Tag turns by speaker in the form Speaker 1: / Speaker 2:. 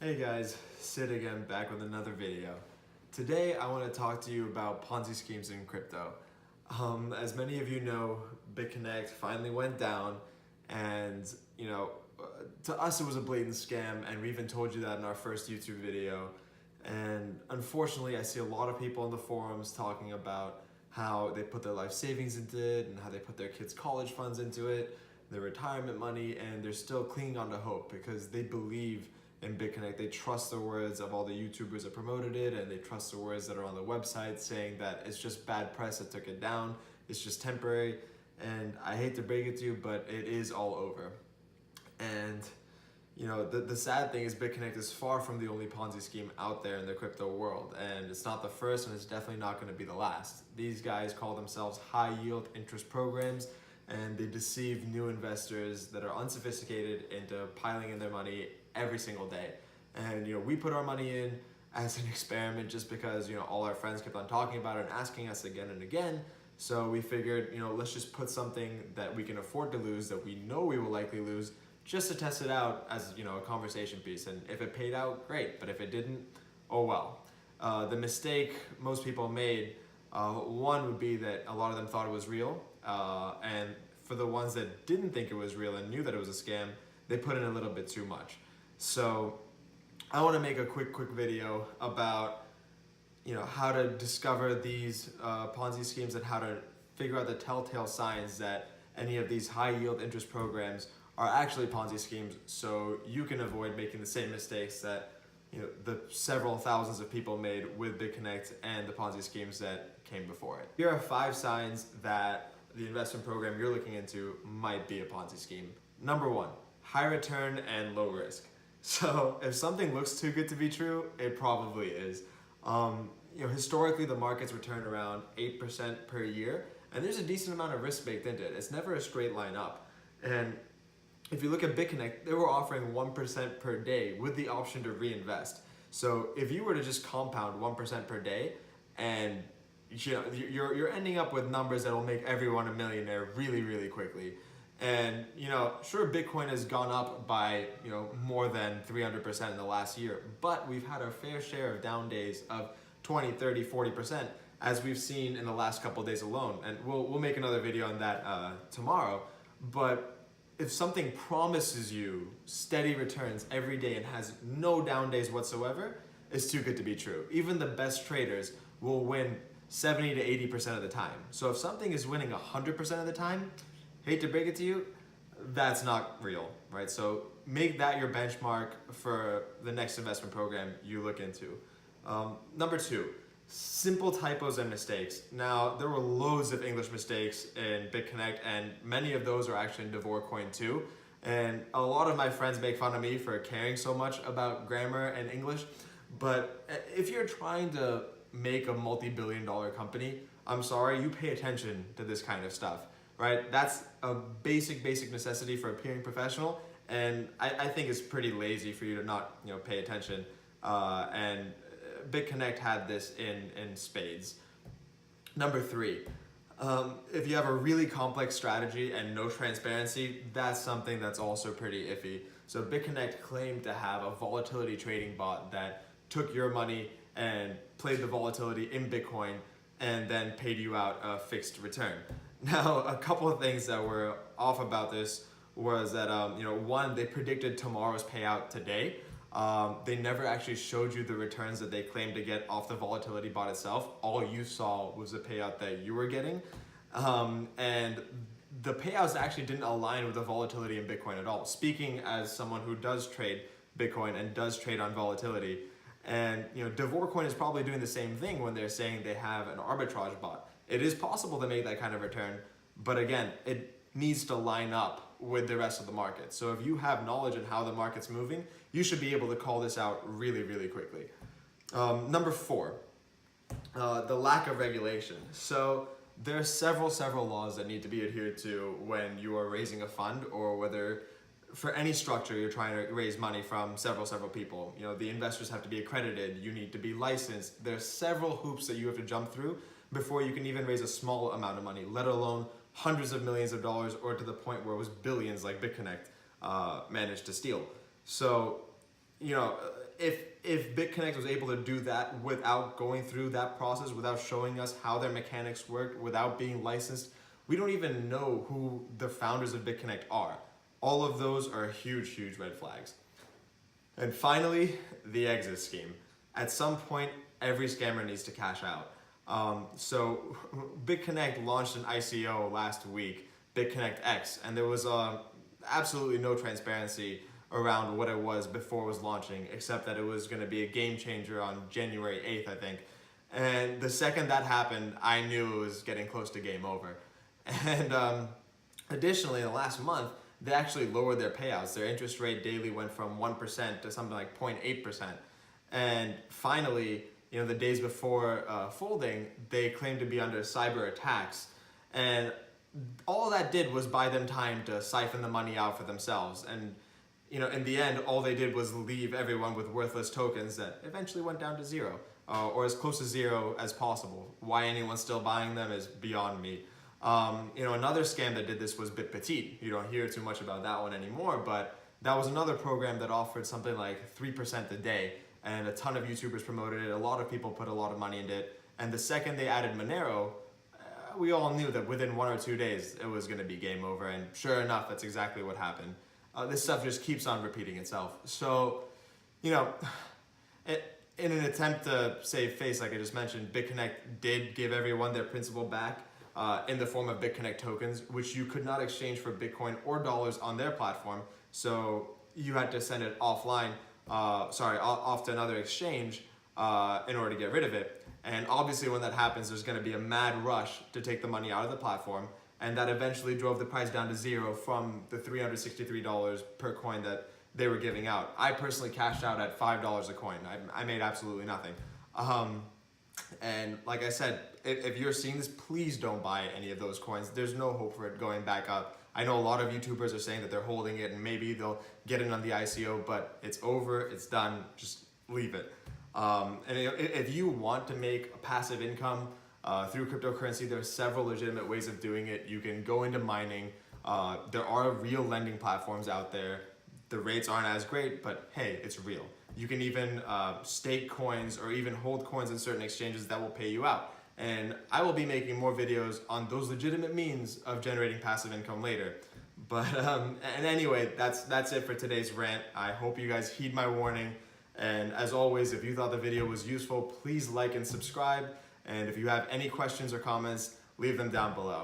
Speaker 1: Hey guys, Sid again, back with another video. Today I want to talk to you about Ponzi schemes in crypto. As many of you know, Bitconnect finally went down, and to us it was a blatant scam, and we even told you that in our first YouTube video. And unfortunately, I see a lot of people in the forums talking about how they put their life savings into it and how they put their kids' college funds into it, their retirement money, and they're still clinging on to hope because they believe in Bitconnect. They trust the words of all the YouTubers that promoted it, and they trust the words that are on the website saying that it's just bad press that took it down, it's just temporary. And I hate to break it to you, but it is all over. And the sad thing is Bitconnect is far from the only Ponzi scheme out there in the crypto world, and it's not the first, and it's definitely not going to be the last. These guys call themselves high yield interest programs, and they deceive new investors that are unsophisticated into piling in their money every single day. And we put our money in as an experiment just because all our friends kept on talking about it and asking us again and again. So we figured let's just put something that we can afford to lose, that we know we will likely lose, just to test it out as a conversation piece. And if it paid out, great, but if it didn't, oh well. The mistake most people made, one would be that a lot of them thought it was real, and for the ones that didn't think it was real and knew that it was a scam, they put in a little bit too much. So I want to make a quick video about how to discover these Ponzi schemes and how to figure out the telltale signs that any of these high yield interest programs are actually Ponzi schemes, so you can avoid making the same mistakes that the several thousands of people made with Bitconnect and the Ponzi schemes that came before it. Here are 5 signs that the investment program you're looking into might be a Ponzi scheme. Number 1, high return and low risk. So if something looks too good to be true, it probably is. Historically, the markets return around 8% per year, and there's a decent amount of risk baked into it. It's never a straight line up. And if you look at Bitconnect, they were offering 1% per day with the option to reinvest. So if you were to just compound 1% per day, and you're ending up with numbers that will make everyone a millionaire really, really quickly. And sure, Bitcoin has gone up by more than 300% in the last year, but we've had our fair share of down days of 20, 30, 40%, as we've seen in the last couple of days alone. And we'll make another video on that tomorrow. But if something promises you steady returns every day and has no down days whatsoever, it's too good to be true. Even the best traders will win 70 to 80% of the time. So if something is winning 100% of the time, hate to break it to you, that's not real, right? So make that your benchmark for the next investment program you look into. Number 2, simple typos and mistakes. Now, there were loads of English mistakes in Bitconnect, and many of those are actually in Devorcoin too. And a lot of my friends make fun of me for caring so much about grammar and English. But if you're trying to make a multi-billion-dollar company, I'm sorry, you pay attention to this kind of stuff, right? That's a basic necessity for appearing professional, and I think it's pretty lazy for you to not pay attention. And Bitconnect had this in spades. Number 3, if you have a really complex strategy and no transparency, that's something that's also pretty iffy. So Bitconnect claimed to have a volatility trading bot that took your money and played the volatility in Bitcoin and then paid you out a fixed return. Now, a couple of things that were off about this was that, one, they predicted tomorrow's payout today. They never actually showed you the returns that they claimed to get off the volatility bot itself. All you saw was the payout that you were getting. And the payouts actually didn't align with the volatility in Bitcoin at all. Speaking as someone who does trade Bitcoin and does trade on volatility, and Devorcoin is probably doing the same thing when they're saying they have an arbitrage bot. It is possible to make that kind of return, but again, it needs to line up with the rest of the market. So if you have knowledge on how the market's moving, you should be able to call this out really, really quickly. Number 4, the lack of regulation. So there are several laws that need to be adhered to when you are raising a fund, or whether for any structure you're trying to raise money from several people. The investors have to be accredited, you need to be licensed. There's several hoops that you have to jump through before you can even raise a small amount of money, let alone hundreds of millions of dollars, or to the point where it was billions like Bitconnect managed to steal. So, if Bitconnect was able to do that without going through that process, without showing us how their mechanics worked, without being licensed, we don't even know who the founders of Bitconnect are. All of those are huge red flags. And finally, the exit scheme. At some point, every scammer needs to cash out. So Bitconnect launched an ICO last week, Bitconnect X, and there was absolutely no transparency around what it was before it was launching, except that it was going to be a game changer on January 8th, I think. And the second that happened, I knew it was getting close to game over. And additionally, in the last month, they actually lowered their payouts. Their interest rate daily went from 1% to something like 0.8%. And finally, the days before folding, they claimed to be under cyber attacks. And all that did was buy them time to siphon the money out for themselves. And in the end, all they did was leave everyone with worthless tokens that eventually went down to zero, or as close to zero as possible. Why anyone's still buying them is beyond me. Another scam that did this was BitPetite. You don't hear too much about that one anymore, but that was another program that offered something like 3% a day, and a ton of YouTubers promoted it. A lot of people put a lot of money into it. And the second they added Monero, we all knew that within 1 or 2 days, it was going to be game over. And sure enough, that's exactly what happened. This stuff just keeps on repeating itself. So, in an attempt to save face, like I just mentioned, Bitconnect did give everyone their principal back in the form of Bitconnect tokens, which you could not exchange for Bitcoin or dollars on their platform. So you had to send it offline, off to another exchange in order to get rid of it. And obviously when that happens, there's going to be a mad rush to take the money out of the platform. And that eventually drove the price down to zero from the $363 per coin that they were giving out. I personally cashed out at $5 a coin. I made absolutely nothing. And like I said, if you're seeing this, please don't buy any of those coins. There's no hope for it going back up. I know a lot of YouTubers are saying that they're holding it and maybe they'll get in on the ICO, but it's over, it's done, just leave it. And if you want to make a passive income through cryptocurrency, there are several legitimate ways of doing it. You can go into mining. There are real lending platforms out there. The rates aren't as great, but hey, it's real. You can even stake coins or even hold coins in certain exchanges that will pay you out. And I will be making more videos on those legitimate means of generating passive income later. But and anyway, that's it for today's rant. I hope you guys heed my warning. And as always, if you thought the video was useful, please like and subscribe. And if you have any questions or comments, leave them down below.